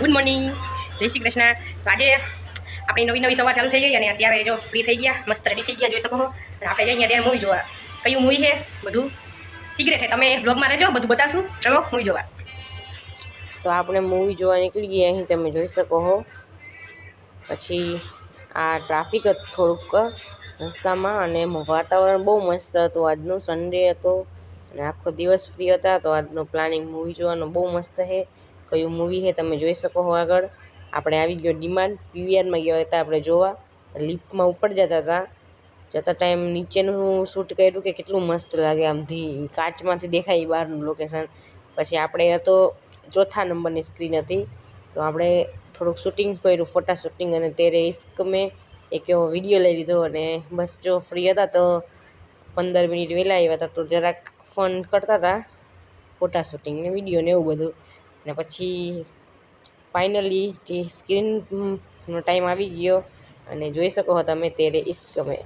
Good morning, જય શ્રી કૃષ્ણ. તો આજે આપણી નવી સવાર ચાલુ થઈ ગઈ અને અત્યારે જો ફ્રી થઈ ગયા, મસ્ત રેડી થઈ ગયા, જોઈ શકો છો. અને આપણે જઈએ ત્યારે મૂવી જોવા. કયું મૂવી છે બધું સિક્રેટ છે, તમે બ્લોગમાં રહેજો, બધું બતાવશું. ચલો મૂવી જોવા. તો આપણે મૂવી જોવા નીકળી ગયા, અહીં તમે જોઈ શકો છો. પછી આ ટ્રાફિક હતું થોડુંક રસ્તામાં, અને વાતાવરણ બહુ મસ્ત હતું. આજનું સન્ડે હતો અને આખો દિવસ ફ્રી હતા, તો આજનો પ્લાનિંગ મૂવી જોવાનો બહુ મસ્ત છે. કયું મૂવી છે તમે જોઈ શકો છો. આગળ આપણે આવી ગયો ડિમાન્ડ પીવીઆરમાં ગયા હતા આપણે જોવા. લિફ્ટમાં ઉપર જતા ટાઈમ નીચેનું શૂટ કર્યું કે કેટલું મસ્ત લાગે, આમથી કાચમાંથી દેખાય બહારનું લોકેશન. પછી આપણે હતો ચોથા નંબરની સ્ક્રીન હતી, તો આપણે થોડુંક શૂટિંગ કર્યું, ફોટા શૂટિંગ. અને તેરે ઇશ્ક મેં એક એવો વિડીયો લઈ લીધો. અને બસ જો ફ્રી હતા તો 15 મિનિટ વહેલા આવ્યા હતા, તો જરાક ફોન કરતા હતા, ફોટા શૂટિંગ ને વિડીયો ને એવું બધું. ને પછી ફાઇનલી જે સ્ક્રીનનો ટાઈમ આવી ગયો, અને જોઈ શકો છો તમે તેરે ઇશ્ક મેં.